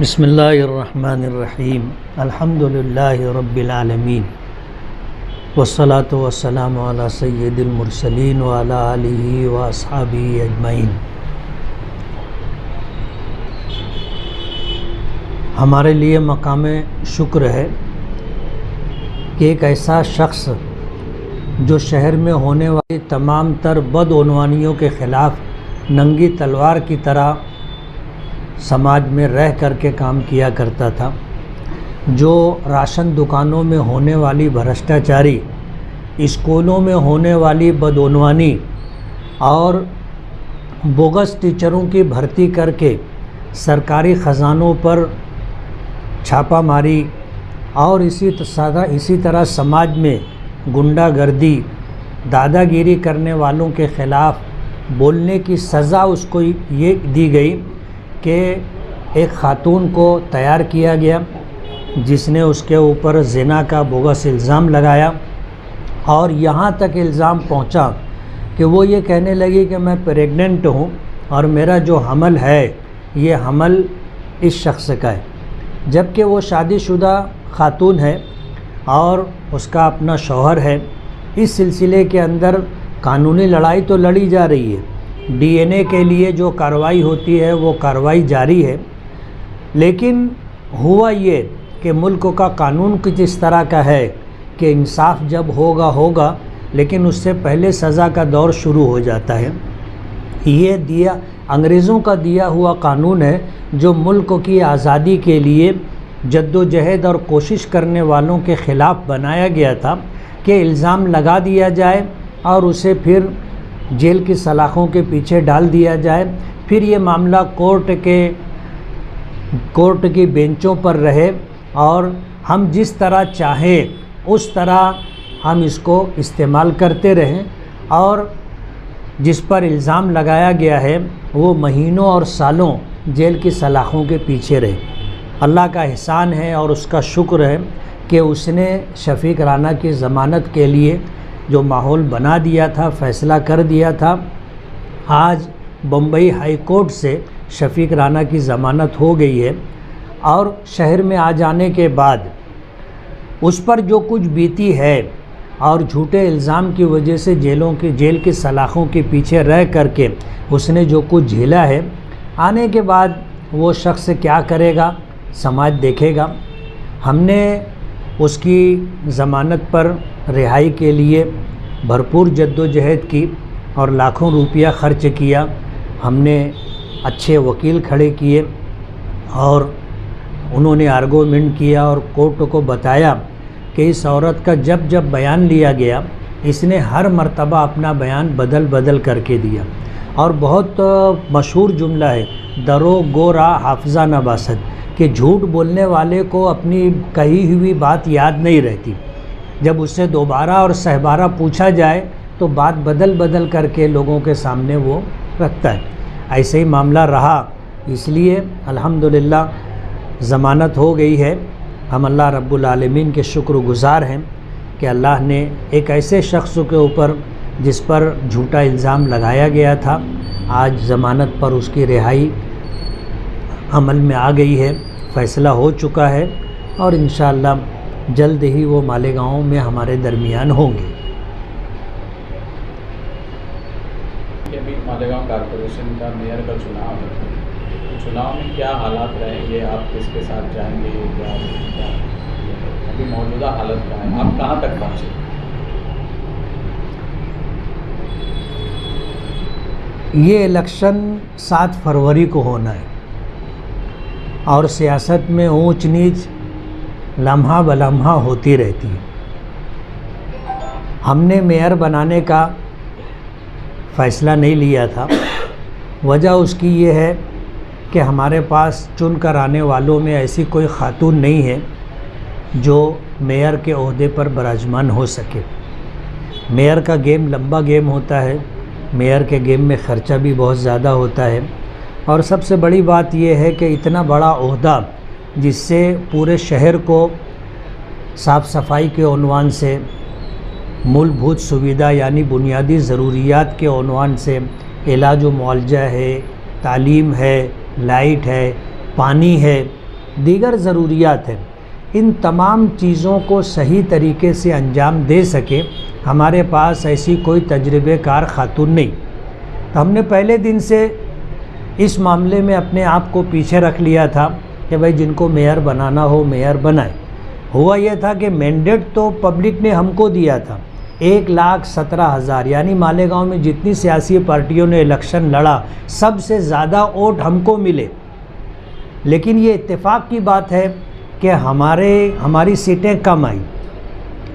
बिस्मिल्लाहिर्रहमानिर्रहीम अल्हम्दुलिल्लाहि रब्बिल आलमीन वस्सलातु वस्सलामु अला सय्यिदिल मुरसलीन व अला आलिहि व अस्हाबिहि अजमईन। हमारे लिए मकाम शुक्र है कि एक ऐसा शख्स जो शहर में होने वाली तमाम तर बदउनवानियों के ख़िलाफ़ नंगी तलवार की तरह समाज में रह करके काम किया करता था, जो राशन दुकानों में होने वाली भ्रष्टाचारी, स्कूलों में होने वाली बदउनवानी और बोगस टीचरों की भर्ती करके सरकारी ख़जानों पर छापामारी और इसी तरह समाज में गुंडागर्दी, दादागिरी करने वालों के ख़िलाफ़ बोलने की सज़ा उसको ये दी गई कि एक ख़ातून को तैयार किया गया जिसने उसके ऊपर ज़िना का बोगस इल्ज़ाम लगाया और यहाँ तक इल्ज़ाम पहुँचा कि वो ये कहने लगी कि मैं प्रेग्नेंट हूँ और मेरा जो हमल है ये हमल इस शख्स का है, जबकि वो शादीशुदा ख़ातून है और उसका अपना शौहर है। इस सिलसिले के अंदर कानूनी लड़ाई तो लड़ी जा रही है, डीएनए के लिए जो कार्रवाई होती है वो कार्रवाई जारी है, लेकिन हुआ ये कि मुल्क का कानून कुछ इस तरह का है कि इंसाफ जब होगा लेकिन उससे पहले सज़ा का दौर शुरू हो जाता है। ये अंग्रेज़ों का दिया हुआ कानून है जो मुल्क की आज़ादी के लिए जद्दोजहद और कोशिश करने वालों के ख़िलाफ़ बनाया गया था कि इल्ज़ाम लगा दिया जाए और उसे फिर जेल की सलाखों के पीछे डाल दिया जाए, फिर ये मामला कोर्ट की बेंचों पर रहे और हम जिस तरह चाहें उस तरह हम इसको इस्तेमाल करते रहें और जिस पर इल्ज़ाम लगाया गया है वो महीनों और सालों जेल की सलाखों के पीछे रहे। अल्लाह का एहसान है और उसका शुक्र है कि उसने शफ़ीक राना की ज़मानत के लिए जो माहौल बना दिया था, फ़ैसला कर दिया था। आज बम्बई हाई कोर्ट से शफ़ीक राना की ज़मानत हो गई है और शहर में आ जाने के बाद उस पर जो कुछ बीती है और झूठे इल्ज़ाम की वजह से जेल की सलाखों के पीछे रह करके उसने जो कुछ झेला है, आने के बाद वो शख्स क्या करेगा समाज देखेगा। हमने उसकी ज़मानत पर रिहाई के लिए भरपूर जद्दोजहद की और लाखों रुपया खर्च किया। हमने अच्छे वकील खड़े किए और उन्होंने आर्गूमेंट किया और कोर्ट को बताया कि इस औरत का जब बयान लिया गया इसने हर मर्तबा अपना बयान बदल करके दिया और बहुत मशहूर जुमला है, दरो गोरा हाफजा नबासत, कि झूठ बोलने वाले को अपनी कही हुई बात याद नहीं रहती, जब उससे दोबारा और सहबारा पूछा जाए तो बात बदल करके लोगों के सामने वो रखता है। ऐसे ही मामला रहा, इसलिए अल्हम्दुलिल्लाह ज़मानत हो गई है। हम अल्लाह रब्बुल आलमीन के शुक्रगुज़ार हैं कि अल्लाह ने एक ऐसे शख्स के ऊपर जिस पर झूठा इल्ज़ाम लगाया गया था, आज ज़मानत पर उसकी रिहाई अमल में आ गई है, फ़ैसला हो चुका है और इंशाअल्लाह जल्द ही वो मालेगांव में हमारे दरमियान होंगे। अभी मालेगांव कॉरपोरेशन का मेयर का चुनाव है, तो चुनाव में क्या हालात रहेंगे, आप किसके साथ जाएंगे, क्या अभी मौजूदा हालत क्या है, आप कहाँ तक पहुँचे? ये इलेक्शन 7 फरवरी को होना है और सियासत में ऊंच नीच लम्हा बलम्हा होती रहती है। हमने मेयर बनाने का फ़ैसला नहीं लिया था, वजह उसकी ये है कि हमारे पास चुन कर आने वालों में ऐसी कोई ख़ातून नहीं है जो मेयर के ओहदे पर बराजमान हो सके। मेयर का गेम लंबा गेम होता है, मेयर के गेम में ख़र्चा भी बहुत ज़्यादा होता है और सबसे बड़ी बात यह है कि इतना बड़ा ओहदा जिससे पूरे शहर को साफ़ सफाई के उन्वान से, मूलभूत सुविधा यानी बुनियादी ज़रूरियात के उन्वान से इलाज व मुआवजा है, तालीम है, लाइट है, पानी है, दीगर ज़रूरियात हैं, इन तमाम चीज़ों को सही तरीके से अंजाम दे सके, हमारे पास ऐसी कोई तजर्बेकार खातून नहीं। तो हमने पहले दिन से इस मामले में अपने आप को पीछे रख लिया था कि भाई जिनको मेयर बनाना हो मेयर बनाए। हुआ यह था कि मैंडेट तो पब्लिक ने हमको दिया था 1,17,000, यानी मालेगांव में जितनी सियासी पार्टियों ने इलेक्शन लड़ा सबसे ज़्यादा वोट हमको मिले। लेकिन ये इत्तेफाक की बात है कि हमारी सीटें कम आई,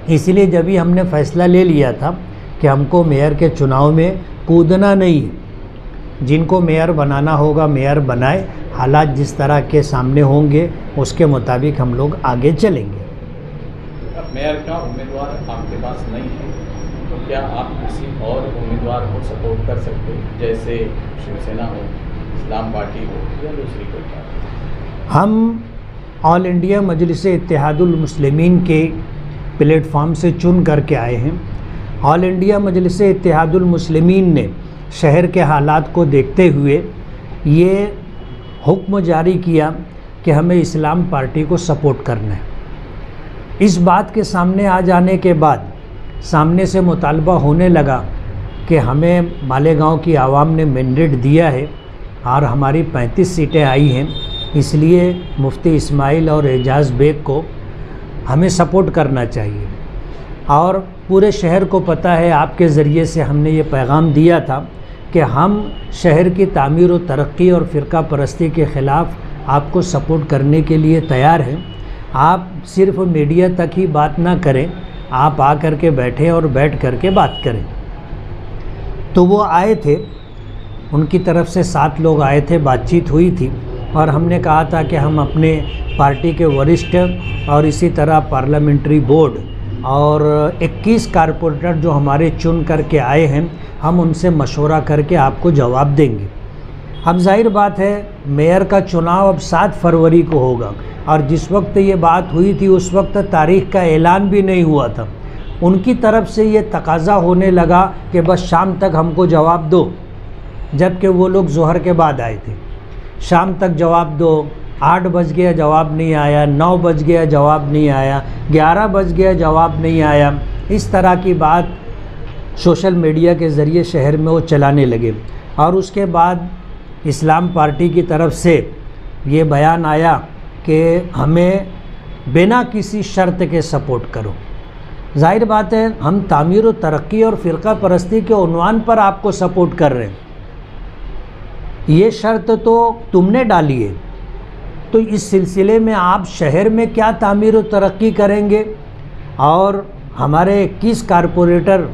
इसलिए जब ही हमने फ़ैसला ले लिया था कि हमको मेयर के चुनाव में कूदना नहीं है, जिनको मेयर बनाना होगा मेयर बनाए, हालात जिस तरह के सामने होंगे उसके मुताबिक हम लोग आगे चलेंगे। अब मेयर का उम्मीदवार आपके पास नहीं है, तो क्या आप किसी और उम्मीदवार को सपोर्ट कर सकते हैं, जैसे शिवसेना हो, इस्लाम पार्टी हो या दूसरी कोई पार्टी? हम ऑल इंडिया मजलिस इत्तेहादुल मुस्लिमीन के प्लेटफॉर्म से चुन करके आए हैं। ऑल इंडिया मजलिस इत्तेहादुल मुस्लिमीन ने शहर के हालात को देखते हुए ये हुक्म जारी किया कि हमें इस्लाम पार्टी को सपोर्ट करना है। इस बात के सामने आ जाने के बाद सामने से मुतालबा होने लगा कि हमें मालेगांव की आवाम ने मैंडेट दिया है और हमारी 35 सीटें आई हैं, इसलिए मुफ्ती इस्माइल और एजाज़ बेग को हमें सपोर्ट करना चाहिए। और पूरे शहर को पता है, आपके ज़रिए से हमने ये पैगाम दिया था कि हम शहर की तामीर व तरक्की और फ़िरका परस्ती के ख़िलाफ़ आपको सपोर्ट करने के लिए तैयार हैं। आप सिर्फ मीडिया तक ही बात ना करें, आप आ कर के बैठें और बैठ कर के बात करें। तो वो आए थे, उनकी तरफ से 7 लोग आए थे, बातचीत हुई थी और हमने कहा था कि हम अपने पार्टी के वरिष्ठ और इसी तरह पार्लियामेंट्री बोर्ड और 21 कारपोरेटर जो हमारे चुन करके आए हैं, हम उनसे मशवरा करके आपको जवाब देंगे। अब जाहिर बात है मेयर का चुनाव अब 7 फरवरी को होगा और जिस वक्त ये बात हुई थी उस वक्त तारीख़ का ऐलान भी नहीं हुआ था। उनकी तरफ से ये तकाज़ा होने लगा कि बस शाम तक हमको जवाब दो, जबकि वो लोग ज़ोहर के बाद आए थे। शाम तक जवाब दो, 8 बज गया जवाब नहीं आया, 9 बज गया जवाब नहीं आया, 11 बज गया जवाब नहीं आया। इस तरह की बात सोशल मीडिया के ज़रिए शहर में वो चलाने लगे और उसके बाद इस्लाम पार्टी की तरफ से ये बयान आया कि हमें बिना किसी शर्त के सपोर्ट करो। जाहिर बात है हम तामीर व तरक्की और फ़िरका परस्ती के उन्वान पर आपको सपोर्ट कर रहे हैं, ये शर्त तो तुमने डाली है, तो इस सिलसिले में आप शहर में क्या तामीर व तरक्की करेंगे और हमारे 21 कारपोरेटर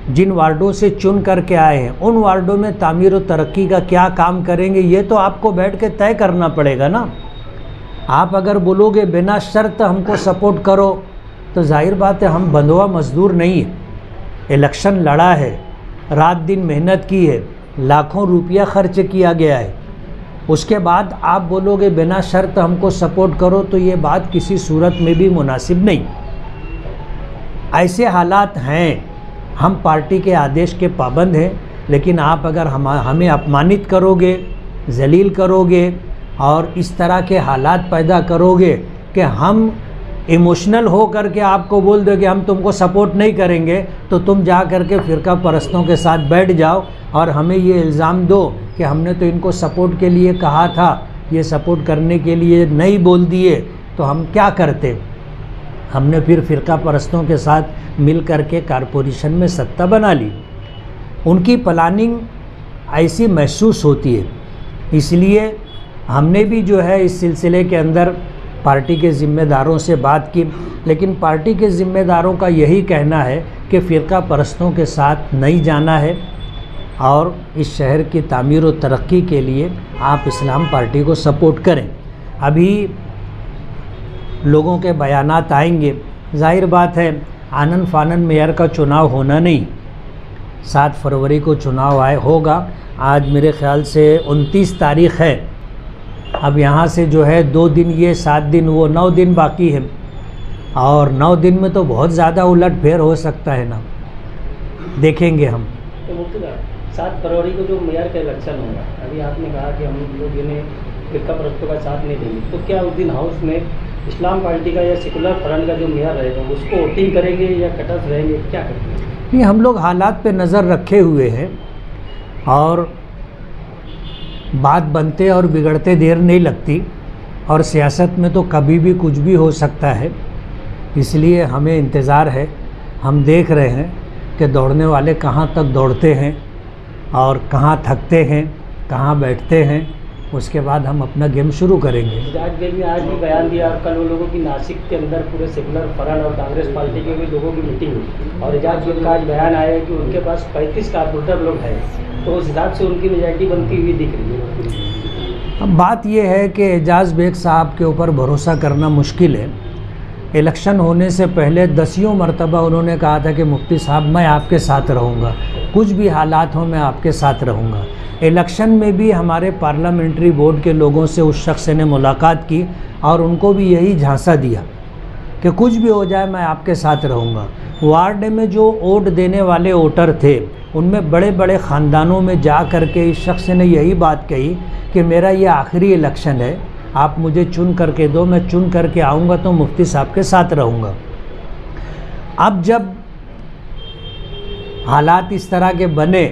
जिन वार्डों से चुन करके आए हैं उन वार्डों में तामीर व तरक्की का क्या काम करेंगे, ये तो आपको बैठ के तय करना पड़ेगा ना। आप अगर बोलोगे बिना शर्त हमको सपोर्ट करो तो जाहिर बात है हम बंधुआ मजदूर नहीं है, इलेक्शन लड़ा है, रात दिन मेहनत की है, लाखों रुपया खर्च किया गया है, उसके बाद आप बोलोगे बिना शर्त हमको सपोर्ट करो, तो ये बात किसी सूरत में भी मुनासिब नहीं। ऐसे हालात हैं, हम पार्टी के आदेश के पाबंद हैं, लेकिन आप अगर हमें अपमानित करोगे, जलील करोगे और इस तरह के हालात पैदा करोगे कि हम इमोशनल हो करके आपको बोल दो कि हम तुमको सपोर्ट नहीं करेंगे, तो तुम जा करके फ़िरका परस्तों के साथ बैठ जाओ और हमें ये इल्ज़ाम दो कि हमने तो इनको सपोर्ट के लिए कहा था, ये सपोर्ट करने के लिए नहीं बोल दिए, तो हम क्या करते। हमने फिर फ़िरका परस्तों के साथ मिल करके कारपोरेशन में सत्ता बना ली। उनकी प्लानिंग ऐसी महसूस होती है, इसलिए हमने भी जो है इस सिलसिले के अंदर पार्टी के ज़िम्मेदारों से बात की, लेकिन पार्टी के ज़िम्मेदारों का यही कहना है कि फ़िरका परस्तों के साथ नहीं जाना है और इस शहर की तामीर व तरक्की के लिए आप इस्लाम पार्टी को सपोर्ट करें। अभी लोगों के बयानात आएंगे, जाहिर बात है आनन फानन मेयर का चुनाव होना नहीं, 7 फरवरी को चुनाव होगा। आज मेरे ख़्याल से 29 तारीख़ है, अब यहाँ से जो है 2 दिन ये 7 दिन वो 9 दिन बाकी है और 9 दिन में तो बहुत ज़्यादा उलट फेर हो सकता है ना, देखेंगे हम। तो मुफ्ती साहब 7 फरवरी को जो मेयर का इलेक्शन होगा, अभी आपने कहा कि हम लोग इन्हें फिरका परस्तों का साथ नहीं देंगे, तो क्या उस दिन हाउस में इस्लाम पार्टी का या सेकुलर फ्रंट का जो मेयर रहेगा उसको वोटिंग करेंगे या कटर्स रहेंगे, क्या करेंगे? नहीं, हम लोग हालात पे नज़र रखे हुए हैं और बात बनते और बिगड़ते देर नहीं लगती, और सियासत में तो कभी भी कुछ भी हो सकता है, इसलिए हमें इंतज़ार है। हम देख रहे हैं कि दौड़ने वाले कहाँ तक दौड़ते हैं और कहाँ थकते हैं, कहाँ बैठते हैं, उसके बाद हम अपना गेम शुरू करेंगे। एजाज बेग ने आज भी बयान दिया, और कल वो लोगों की नासिक के अंदर पूरे सेकुलर फ्रंट और कांग्रेस पार्टी के भी लोगों की मीटिंग हुई, और एजाज बेग का आज बयान आया है कि उनके पास 35 कारपोरेटर लोग हैं, तो उस हिसाब से उनकी मेजॉरिटी बनती हुई दिख रही है। अब बात यह है कि एजाज बेग साहब के ऊपर भरोसा करना मुश्किल है। इलेक्शन होने से पहले 10 मरतबा उन्होंने कहा था कि मुफ्ती साहब मैं आपके साथ रहूँगा, कुछ भी हालात हो मैं आपके साथ रहूँगा। इलेक्शन में भी हमारे पार्लियामेंट्री बोर्ड के लोगों से उस शख्स ने मुलाकात की और उनको भी यही झांसा दिया कि कुछ भी हो जाए मैं आपके साथ रहूँगा। वार्ड में जो वोट देने वाले वोटर थे उनमें बड़े बड़े ख़ानदानों में जा कर के इस शख्स ने यही बात कही कि मेरा ये आखिरी इलेक्शन है, आप मुझे चुन करके दो, मैं चुन करके आऊँगा तो मुफ्ती साहब के साथ रहूँगा। अब जब हालात इस तरह के बने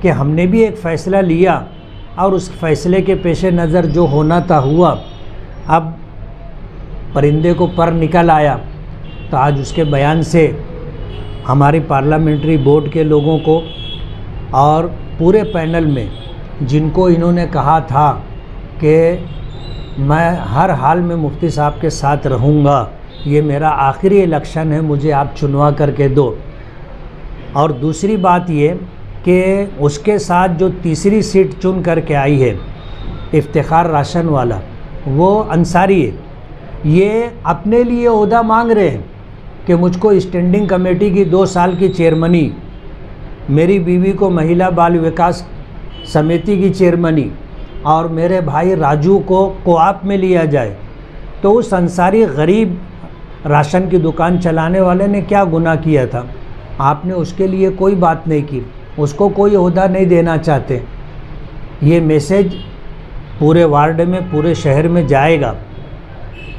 कि हमने भी एक फ़ैसला लिया और उस फैसले के पेश नज़र जो होना था हुआ, अब परिंदे को पर निकल आया, तो आज उसके बयान से हमारी पार्लियामेंट्री बोर्ड के लोगों को और पूरे पैनल में जिनको इन्होंने कहा था कि मैं हर हाल में मुफ्ती साहब के साथ रहूँगा, ये मेरा आखिरी इलेक्शन है, मुझे आप चुनवा करके दो। और दूसरी बात ये कि उसके साथ जो तीसरी सीट चुन करके आई है इफ्तिखार राशन वाला, वो अंसारी है, ये अपने लिए ओहदा मांग रहे हैं कि मुझको स्टैंडिंग कमेटी की 2 साल की चेयरमनी, मेरी बीवी को महिला बाल विकास समिति की चेयरमनी और मेरे भाई राजू को कोआप में लिया जाए। तो उस अंसारी गरीब राशन की दुकान चलाने वाले ने क्या गुनाह किया था? आपने उसके लिए कोई बात नहीं की, उसको कोई ओहदा नहीं देना चाहते। ये मैसेज पूरे वार्ड में, पूरे शहर में जाएगा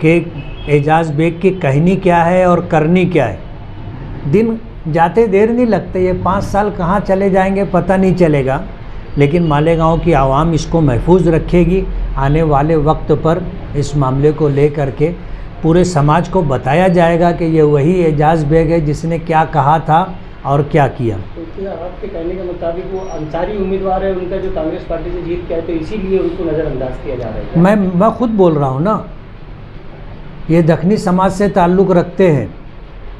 कि एजाज बेग की कहनी क्या है और करनी क्या है। दिन जाते देर नहीं लगते, ये 5 साल कहाँ चले जाएंगे पता नहीं चलेगा, लेकिन मालेगांव की आवाम इसको महफूज रखेगी। आने वाले वक्त पर इस मामले को ले करके पूरे समाज को बताया जाएगा कि ये वही एजाज बेग है जिसने क्या कहा था और क्या किया। तो क्या आपके कहने के मुताबिक वो अंसारी उम्मीदवार है, उनका जो कांग्रेस पार्टी से जीत के आए, तो इसीलिए उनको नज़रअंदाज किया जा रहा है? मैं खुद बोल रहा हूँ ना, ये दखनी समाज से ताल्लुक़ रखते हैं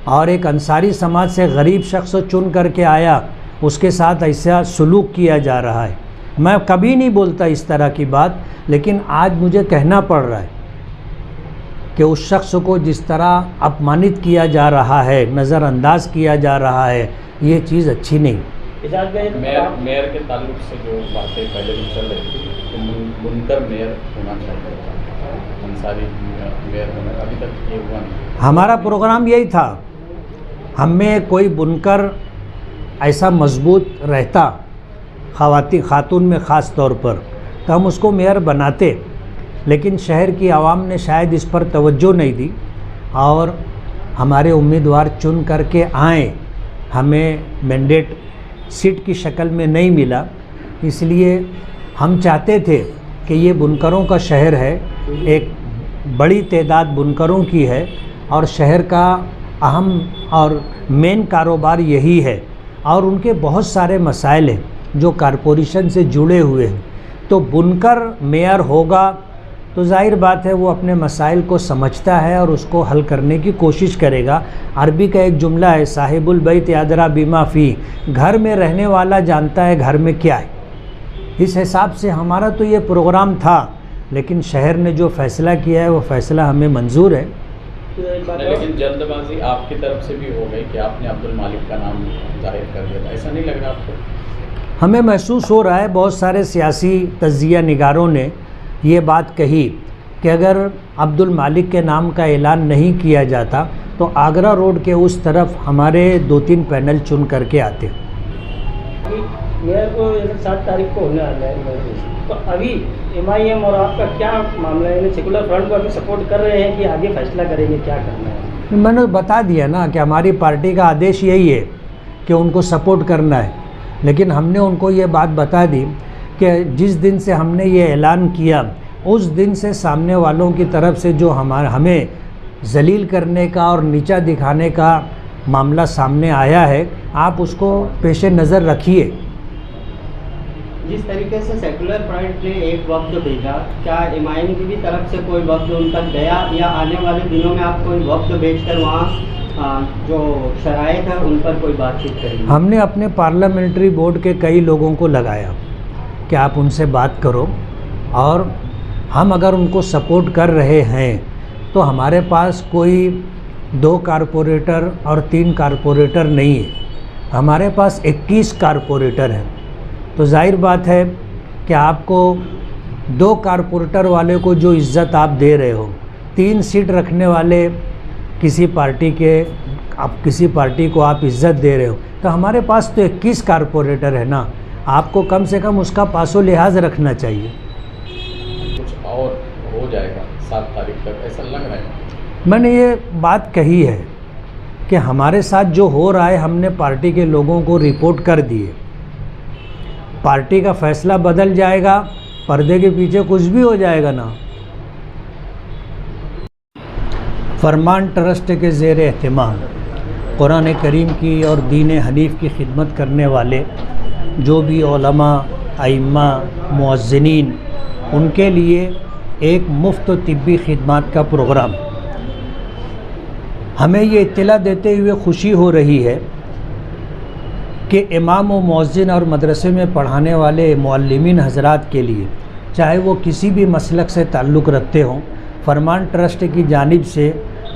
और एक अंसारी समाज से गरीब शख्स चुन करके आया, उसके साथ ऐसा सलूक किया जा रहा है। मैं कभी नहीं बोलता इस तरह की बात, लेकिन आज मुझे कहना पड़ रहा है कि उस शख्स को जिस तरह अपमानित किया जा रहा है, नज़रअंदाज किया जा रहा है, ये चीज़ अच्छी नहीं। मेयर के ताल्लुक से जो बातें पहले भी चल रही थी कि बुनकर मेयर होना चाहिए था, अंसारी मेयर होना, अभी तक ये हुआ नहीं। हमारा प्रोग्राम यही था, हमें कोई बुनकर ऐसा मजबूत रहता खातून में ख़ास तौर पर, तो हम उसको मेयर बनाते, लेकिन शहर की आवाम ने शायद इस पर तवज्जो नहीं दी और हमारे उम्मीदवार चुन करके आए, हमें मैंडेट सीट की शक्ल में नहीं मिला। इसलिए हम चाहते थे कि ये बुनकरों का शहर है, एक बड़ी तादाद बुनकरों की है और शहर का अहम और मेन कारोबार यही है और उनके बहुत सारे मसाइल हैं जो कारपोरेशन से जुड़े हुए हैं। तो बुनकर मेयर होगा तो जाहिर बात है वो अपने मसाइल को समझता है और उसको हल करने की कोशिश करेगा। अरबी का एक जुमला है, साहिबुल बैत यादरा बिमा फ़ी, घर में रहने वाला जानता है घर में क्या है। इस हिसाब से हमारा तो ये प्रोग्राम था, लेकिन शहर ने जो फ़ैसला किया है वो फ़ैसला हमें मंजूर है। लेकिन जल्दबाजी आपकी तरफ से भी हो गई कि आपने अब्दुल मालिक का नाम जाहिर कर दिया था, ऐसा नहीं लग रहा आपको? हमें महसूस हो रहा है, बहुत सारे सियासी तज्जिया निगारों ने ये बात कही कि अगर अब्दुल मालिक के नाम का ऐलान नहीं किया जाता तो आगरा रोड के उस तरफ हमारे 2-3 पैनल चुन करके आते। मेयर को 7 तारीख को होने वाला है मेयर को। तो अभी MIM और आपका क्या मामला है? सेकुलर फ्रंट को अभी सपोर्ट कर रहे हैं कि आगे फैसला करेंगे क्या करना है? मैंने बता दिया ना कि हमारी पार्टी का आदेश यही है कि उनको सपोर्ट करना है, लेकिन हमने उनको ये बात बता दी कि जिस दिन से हमने ये ऐलान किया उस दिन से सामने वालों की तरफ से जो हमें जलील करने का और नीचा दिखाने का मामला सामने आया है, आप उसको पेश नज़र रखिए। जिस तरीके से सेकुलर फ्रंट ने एक वक्त भेजा, क्या MIM की भी तरफ से कोई वक्त उन तक गया या आने वाले दिनों में आप कोई वक्त भेजकर वहाँ जो शराइत है उन पर कोई बातचीत करेंगे? हमने अपने पार्लियामेंट्री बोर्ड के कई लोगों को लगाया कि आप उनसे बात करो, और हम अगर उनको सपोर्ट कर रहे हैं तो हमारे पास कोई 2 कारपोरेटर और 3 कारपोरेटर नहीं है, हमारे पास 21 कारपोरेटर हैं। तो जाहिर बात है कि आपको 2 कारपोरेटर वाले को जो इज़्ज़त आप दे रहे हो, 3 सीट रखने वाले किसी पार्टी को आप इज़्ज़त दे रहे हो, तो हमारे पास तो 21 कारपोरेटर है ना, आपको कम से कम उसका पासो लिहाज रखना चाहिए। कुछ और हो जाएगा 7 तारीख तक, ऐसा लग रहा है? मैंने ये बात कही है कि हमारे साथ जो हो रहा है हमने पार्टी के लोगों को रिपोर्ट कर दिए। पार्टी का फैसला बदल जाएगा, पर्दे के पीछे कुछ भी हो जाएगा ना। फरमान ट्रस्ट के ज़ेर एहतमाम कुरान करीम की और दीन हनीफ की खिदमत करने वाले जो भी उलमा, आइम्मा, मुअज़्ज़िनीन, उनके लिए एक मुफ्त तिब्बी खिदमत का प्रोग्राम। हमें ये इत्तला देते हुए खुशी हो रही है कि इमाम व मुअज़्ज़िन और मदरसे में पढ़ाने वाले मुअल्लिमीन हज़रात के लिए, चाहे वो किसी भी मसलक से ताल्लुक़ रखते हों, फरमान ट्रस्ट की जानिब से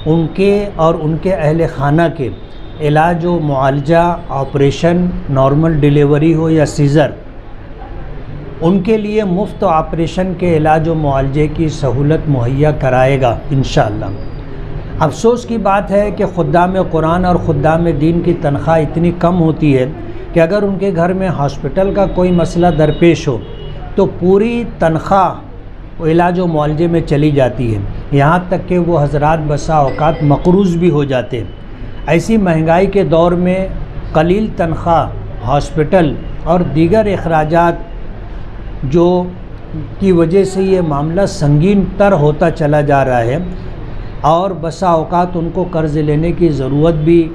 उनके और उनके अहल खाना के इलाज व मुआलजा, ऑपरेशन, नॉर्मल डिलीवरी हो या सीज़र, उनके लिए मुफ्त ऑपरेशन के इलाज व मुआलजे की सहूलत मुहैया कराएगा इंशाअल्लाह। अफसोस की बात है कि खुद्दाम कुरान और खुद्दाम दीन की तनख्वाह इतनी कम होती है कि अगर उनके घर में हॉस्पिटल का कोई मसला दरपेश हो तो पूरी तनख्वाह इलाज व मुआलजे में चली जाती है, यहाँ तक कि वो हज़रात बसा औकात मकरूज़ भी हो जाते हैं। ऐसी महंगाई के दौर में कलील तनख्वाह, हॉस्पिटल और दीगर अखराजात जो की वजह से ये मामला संगीन तर होता चला जा रहा है, और बसा औकात उनको कर्ज़ लेने की ज़रूरत भी,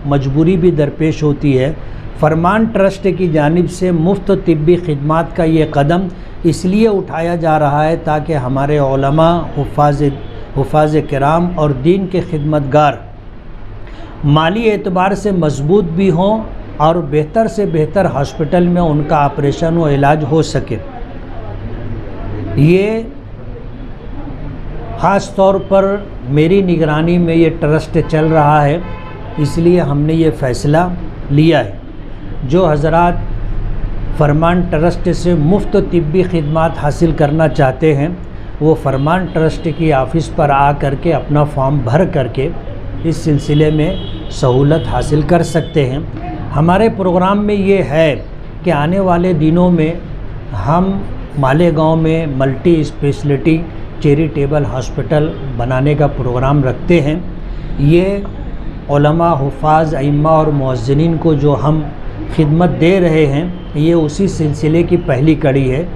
मजबूरी भी दरपेश होती है। फरमान ट्रस्ट की जानिब से मुफ्त तिब्बी खिदमात का ये कदम इसलिए उठाया जा रहा है ताकि हमारे उलमा, हुफ़ाज़ किराम और दीन के खिदमतगार माली एतबार से मजबूत भी हों और बेहतर से बेहतर हॉस्पिटल में उनका ऑपरेशन व इलाज हो सके। ये ख़ास तौर पर मेरी निगरानी में ये ट्रस्ट चल रहा है, इसलिए हमने ये फ़ैसला लिया है। जो हज़रात फरमान ट्रस्ट से मुफ्त तिब्बी खिदमात हासिल करना चाहते हैं वो फरमान ट्रस्ट की ऑफ़िस पर आ करके अपना फॉर्म भर करके इस सिलसिले में सहूलत हासिल कर सकते हैं। हमारे प्रोग्राम में ये है कि आने वाले दिनों में हम मालेगांव में मल्टी स्पेशलिटी चैरिटेबल हॉस्पिटल बनाने का प्रोग्राम रखते हैं। ये उलमा, हुफ़ाज़, अइम्मा और मुअज़्ज़िनीन को जो हम खिदमत दे रहे हैं, ये उसी सिलसिले की पहली कड़ी है।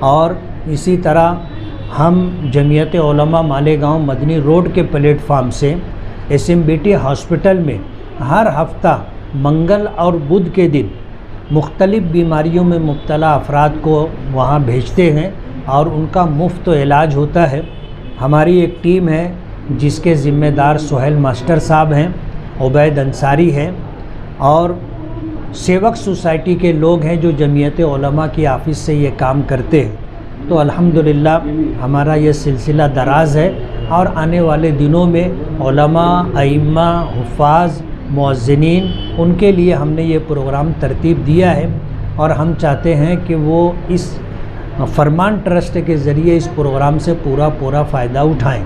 और इसी तरह हम जमीयत उलमा मालेगांव मदनी रोड के प्लेटफार्म से SMBT हॉस्पिटल में हर हफ्ता मंगल और बुध के दिन मुख्तलिफ़ बीमारियों में मुब्तला अफराद को वहाँ भेजते हैं और उनका मुफ्त इलाज होता है। हमारी एक टीम है जिसके ज़िम्मेदार सुहेल मास्टर साहब हैं, उबैद अंसारी हैं और सेवक सोसाइटी के लोग हैं जो जमीयत उलमा की ऑफ़िस से ये काम करते हैं। तो अल्हम्दुलिल्लाह हमारा ये सिलसिला दराज है और आने वाले दिनों में उलमा, अइम्मा, हुफ़ाज़, मुअज़्ज़िनीन, उनके लिए हमने ये प्रोग्राम तरतीब दिया है और हम चाहते हैं कि वो इस फरमान ट्रस्ट के ज़रिए इस प्रोग्राम से पूरा फ़ायदा उठाएं।